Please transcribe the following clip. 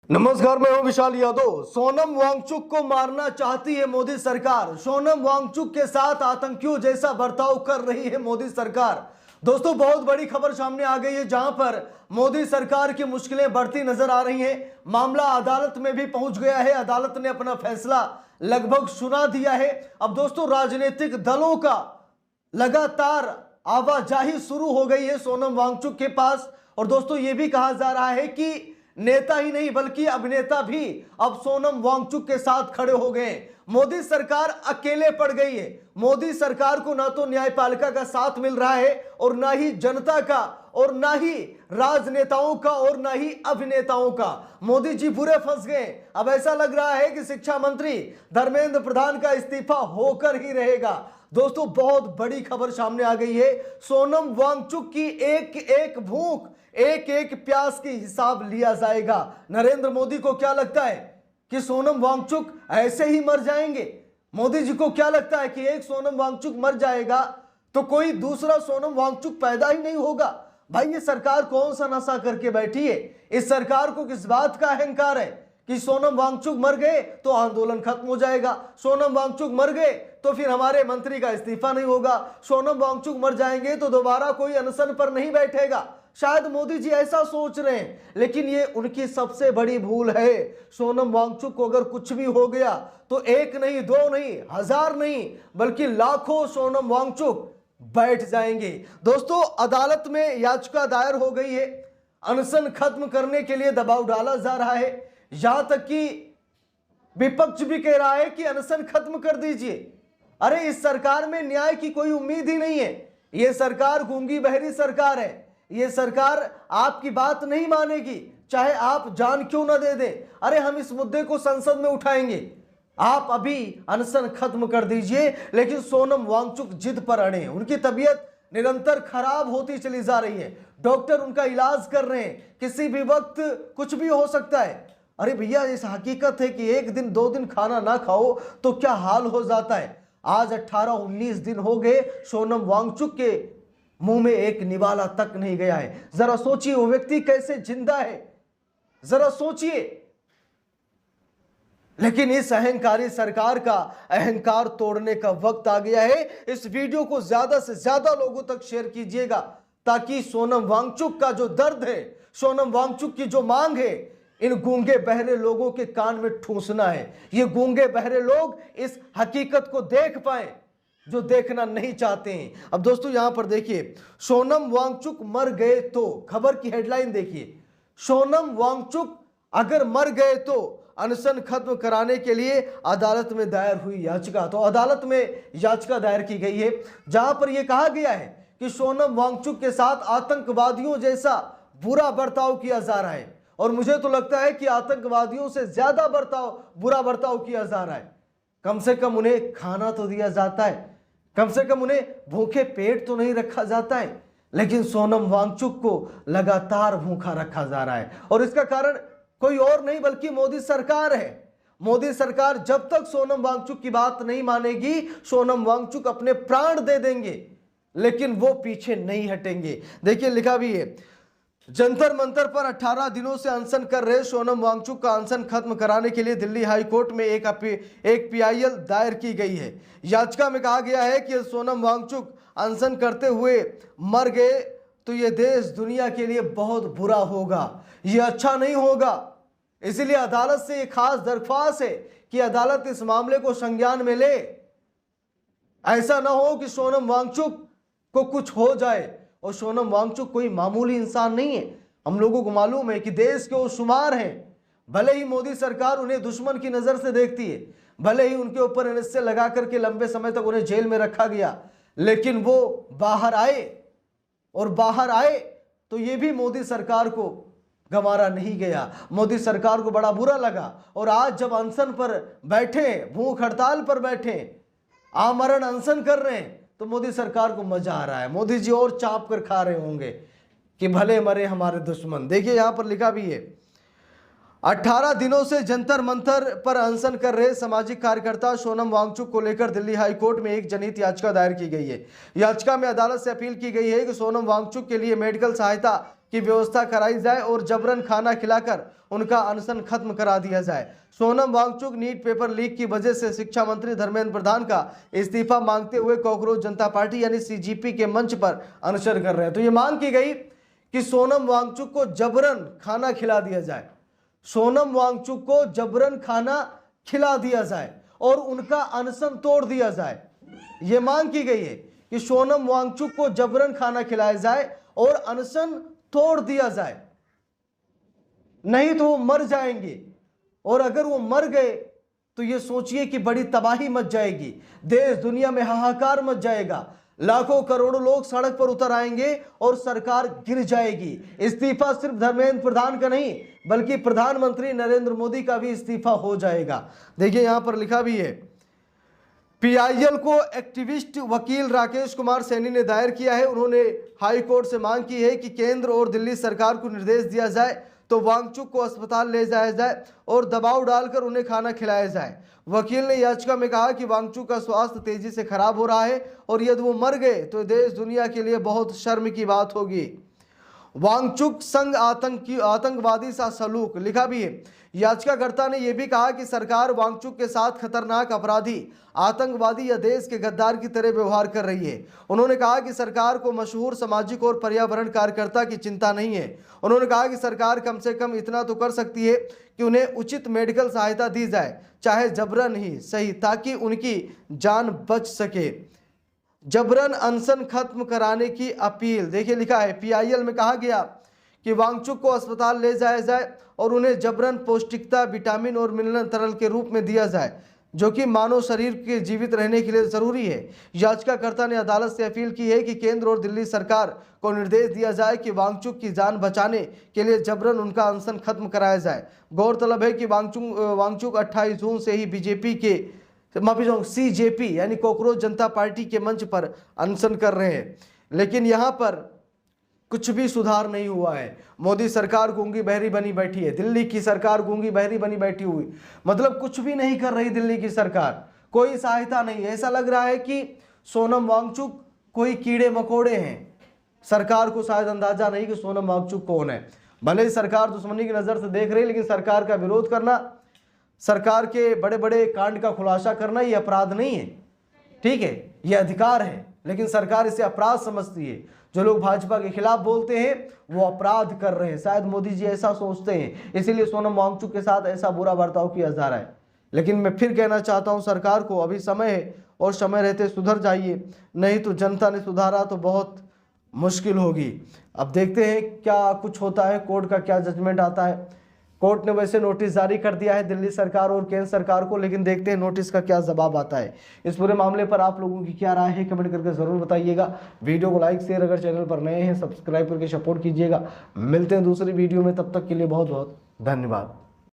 नमस्कार, मैं हूं विशाल यादव। सोनम वांगचुक को मारना चाहती है मोदी सरकार। सोनम वांगचुक के साथ आतंकियों जैसा बर्ताव कर रही है मोदी सरकार। दोस्तों, बहुत बड़ी खबर सामने आ गई है, जहां पर मोदी सरकार की मुश्किलें बढ़ती नजर आ रही हैं। मामला अदालत में भी पहुंच गया है। अदालत ने अपना फैसला लगभग सुना दिया है। अब दोस्तों, राजनीतिक दलों का लगातार आवाजाही शुरू हो गई है सोनम वांगचुक के पास। और दोस्तों, यह भी कहा जा रहा है कि नेता ही नहीं बल्कि अभिनेता भी अब सोनम वांगचुक के साथ खड़े हो गए। मोदी सरकार अकेले पड़ गई है। मोदी सरकार को ना तो न्यायपालिका का साथ मिल रहा है, और ना ही जनता का, और ना ही राजनेताओं का, और ना ही अभिनेताओं का। मोदी जी बुरे फंस गए। अब ऐसा लग रहा है कि शिक्षा मंत्री धर्मेंद्र प्रधान का इस्तीफा होकर ही रहेगा। दोस्तों, बहुत बड़ी खबर सामने आ गई है। सोनम वांगचुक की एक एक भूख, एक एक प्यास की हिसाब लिया जाएगा। नरेंद्र मोदी को क्या लगता है कि सोनम वांगचुक ऐसे ही मर जाएंगे? मोदी जी को क्या लगता है कि एक सोनम वांगचुक मर जाएगा तो कोई दूसरा सोनम वांगचुक पैदा ही नहीं होगा? भाई, ये सरकार कौन सा नशा करके बैठी है? इस सरकार को किस बात का अहंकार है कि सोनम वांगचुक मर गए तो आंदोलन खत्म हो जाएगा, सोनम वांगचुक मर गए तो फिर हमारे मंत्री का इस्तीफा नहीं होगा, सोनम वांगचुक मर जाएंगे तो दोबारा कोई अनशन पर नहीं बैठेगा? शायद मोदी जी ऐसा सोच रहे हैं, लेकिन ये उनकी सबसे बड़ी भूल है। सोनम वांगचुक को अगर कुछ भी हो गया तो एक नहीं, दो नहीं, हजार नहीं, बल्कि लाखों सोनम वांगचुक बैठ जाएंगे। दोस्तों, अदालत में याचिका दायर हो गई है। अनशन खत्म करने के लिए दबाव डाला जा रहा है। यहां तक कि विपक्ष भी कह रहा है कि अनशन खत्म कर दीजिए। अरे, इस सरकार में न्याय की कोई उम्मीद ही नहीं है। यह सरकार गूंगी बहरी सरकार है। यह सरकार आपकी बात नहीं मानेगी, चाहे आप जान क्यों न दे दें। अरे, हम इस मुद्दे को संसद में उठाएंगे, आप अभी अनशन खत्म कर दीजिए। लेकिन सोनम वांगचुक जिद पर अड़े हैं। उनकी तबीयत निरंतर खराब होती चली जा रही है। डॉक्टर उनका इलाज कर रहे हैं। किसी भी वक्त कुछ भी हो सकता है। अरे भैया, इस हकीकत है कि एक दिन, दो दिन खाना ना खाओ तो क्या हाल हो जाता है। आज 18-19 दिन हो गए सोनम वांगचुक के मुंह में एक निवाला तक नहीं गया है। जरा सोचिए, वो व्यक्ति कैसे जिंदा है, जरा सोचिए। लेकिन इस अहंकारी सरकार का अहंकार तोड़ने का वक्त आ गया है। इस वीडियो को ज्यादा से ज्यादा लोगों तक शेयर कीजिएगा, ताकि सोनम वांगचुक का जो दर्द है, सोनम वांगचुक की जो मांग है, इन गूंगे बहरे लोगों के कान में ठूंसना है। ये गूंगे बहरे लोग इस हकीकत को देख पाए जो देखना नहीं चाहते हैं। अब दोस्तों, यहां पर देखिए, सोनम वांगचुक मर गए तो, खबर की हेडलाइन देखिए, सोनम वांगचुक अगर मर गए तो अनशन खत्म कराने के लिए अदालत में दायर हुई याचिका। तो अदालत में याचिका दायर की गई है, जहां पर यह कहा गया है कि सोनम वांगचुक के साथ आतंकवादियों जैसा बुरा बर्ताव किया जा रहा है। और मुझे तो लगता है कि आतंकवादियों से ज्यादा बुरा बर्ताव किया जा रहा है। कम से कम उन्हें खाना तो दिया जाता है, कम से कम उन्हें भूखे पेट तो नहीं रखा जाता है। लेकिन सोनम वांगचुक को लगातार भूखा रखा जा रहा है, और इसका कारण कोई और नहीं बल्कि मोदी सरकार है। मोदी सरकार जब तक सोनम वांगचुक की बात नहीं मानेगी, सोनम वांगचुक अपने प्राण दे देंगे, लेकिन वो पीछे नहीं हटेंगे। देखिए, लिखा भी है, जंतर मंतर पर 18 दिनों से अनशन कर रहे सोनम वांगचुक का अनशन खत्म कराने के लिए दिल्ली हाई कोर्ट में एक पीआईएल दायर की गई है। याचिका में कहा गया है कि सोनम वांगचुक अनशन करते हुए मर गए तो यह देश दुनिया के लिए बहुत बुरा होगा, यह अच्छा नहीं होगा। इसलिए अदालत से एक खास दरख्वास्त है कि अदालत इस मामले को संज्ञान में ले। ऐसा ना हो कि सोनम वांगचुक को कुछ हो जाए। और सोनम वांगचुक कोई मामूली इंसान नहीं है। हम लोगों को मालूम है कि देश के वो शुमार हैं। भले ही मोदी सरकार उन्हें दुश्मन की नजर से देखती है, भले ही उनके ऊपर एनएसए लगा करके लंबे समय तक उन्हें जेल में रखा गया, लेकिन वो बाहर आए, और बाहर आए तो ये भी मोदी सरकार को गंवारा नहीं गया। मोदी सरकार को बड़ा बुरा लगा। और आज जब अनशन पर बैठे, भूख हड़ताल पर बैठे, आमरण अनशन कर रहे हैं, तो मोदी सरकार को मजा आ रहा है। मोदी जी और चाप कर खा रहे होंगे कि भले मरे हमारे दुश्मन। देखिए, यहां पर लिखा भी है, 18 दिनों से जंतर मंतर पर अनशन कर रहे सामाजिक कार्यकर्ता सोनम वांगचुक को लेकर दिल्ली हाई कोर्ट में एक जनहित याचिका दायर की गई है। याचिका में अदालत से अपील की गई है कि सोनम वांगचुक के लिए मेडिकल सहायता की व्यवस्था कराई जाए और जबरन खाना खिलाकर उनका अनशन खत्म करा दिया जाए। Sonam Wangchuk NEET paper leak की वजह से शिक्षा मंत्री धर्मेंद्र प्रधान का इस्तीफा मांगते हुए कॉकरोच जनता पार्टी यानी सीजेपी के मंच पर अनशन कर रहे हैं। तो ये मांग की गई कि सोनम वांगचुक को जबरन खाना खिला दिया जाए, सोनम वांगचुक को जबरन खाना खिला दिया जाए और उनका अनशन तोड़ दिया जाए। यह मांग की गई है कि सोनम वांगचुक को जबरन खाना खिलाया जाए और अनशन तोड़ दिया जाए, नहीं तो वो मर जाएंगे। और अगर वो मर गए तो ये सोचिए कि बड़ी तबाही मच जाएगी, देश दुनिया में हाहाकार मच जाएगा, लाखों करोड़ों लोग सड़क पर उतर आएंगे और सरकार गिर जाएगी। इस्तीफा सिर्फ धर्मेंद्र प्रधान का नहीं बल्कि प्रधानमंत्री नरेंद्र मोदी का भी इस्तीफा हो जाएगा। देखिए यहां पर लिखा भी है, पीआईएल को एक्टिविस्ट वकील राकेश कुमार सैनी ने दायर किया है। उन्होंने हाई कोर्ट से मांग की है कि केंद्र और दिल्ली सरकार को निर्देश दिया जाए तो वांगचुक को अस्पताल ले जाया जाए और दबाव डालकर उन्हें खाना खिलाया जाए। वकील ने याचिका में कहा कि वांगचुक का स्वास्थ्य तेजी से खराब हो रहा है और यदि वो मर गए तो देश दुनिया के लिए बहुत शर्म की बात होगी। वांगचुक संग आतंकवादी सा सलूक, लिखा भी है। याचिकाकर्ता ने यह भी कहा कि सरकार वांगचुक के साथ खतरनाक अपराधी, आतंकवादी या देश के गद्दार की तरह व्यवहार कर रही है। उन्होंने कहा कि सरकार को मशहूर सामाजिक और पर्यावरण कार्यकर्ता की चिंता नहीं है। उन्होंने कहा कि सरकार कम से कम इतना तो कर सकती है कि उन्हें उचित मेडिकल सहायता दी जाए, चाहे जबरन ही सही, ताकि उनकी जान बच सके। जबरन अनशन खत्म कराने की अपील। देखिए लिखा है, पीआईएल में कहा गया कि वांगचुक को अस्पताल ले जाया जाए और उन्हें जबरन पौष्टिकता, विटामिन और मिनरल तरल के रूप में दिया जाए जो कि मानव शरीर के जीवित रहने के लिए जरूरी है। याचिकाकर्ता ने अदालत से अपील की है कि केंद्र और दिल्ली सरकार को निर्देश दिया जाए कि वांगचुक की जान बचाने के लिए जबरन उनका अनशन खत्म कराया जाए। गौरतलब है कि वांगचुक 28 जून से ही बीजेपी के सीजेपी यानी कॉकरोच जनता पार्टी के मंच पर अनशन कर रहे हैं, लेकिन यहां पर कुछ भी सुधार नहीं हुआ है। मोदी सरकार गूंगी बहरी बनी बैठी है, दिल्ली की सरकार गूंगी बहरी बनी बैठी हुई, मतलब कुछ भी नहीं कर रही दिल्ली की सरकार, कोई सहायता नहीं। ऐसा लग रहा है कि सोनम वांगचुक कोई कीड़े मकोड़े हैं। सरकार को शायद अंदाजा नहीं कि सोनम वांगचुक कौन है। भले ही सरकार दुश्मनी की नजर से देख रही, लेकिन सरकार का विरोध करना, सरकार के बड़े बड़े कांड का खुलासा करना ये अपराध नहीं है, ठीक है, ये अधिकार है, लेकिन सरकार इसे अपराध समझती है। जो लोग भाजपा के खिलाफ बोलते हैं वो अपराध कर रहे हैं, शायद मोदी जी ऐसा सोचते हैं, इसीलिए सोनम वांगचुक के साथ ऐसा बुरा बर्ताव किया जा रहा है। लेकिन मैं फिर कहना चाहता हूं सरकार को, अभी समय है और समय रहते सुधर जाइए, नहीं तो जनता ने सुधारा तो बहुत मुश्किल होगी। अब देखते हैं क्या कुछ होता है, कोर्ट का क्या जजमेंट आता है। कोर्ट ने वैसे नोटिस जारी कर दिया है दिल्ली सरकार और केंद्र सरकार को, लेकिन देखते हैं नोटिस का क्या जवाब आता है। इस पूरे मामले पर आप लोगों की क्या राय है कमेंट करके जरूर बताइएगा। वीडियो को लाइक शेयर, अगर चैनल पर नए हैं सब्सक्राइब करके सपोर्ट कीजिएगा। मिलते हैं दूसरी वीडियो में, तब तक के लिए बहुत बहुत धन्यवाद।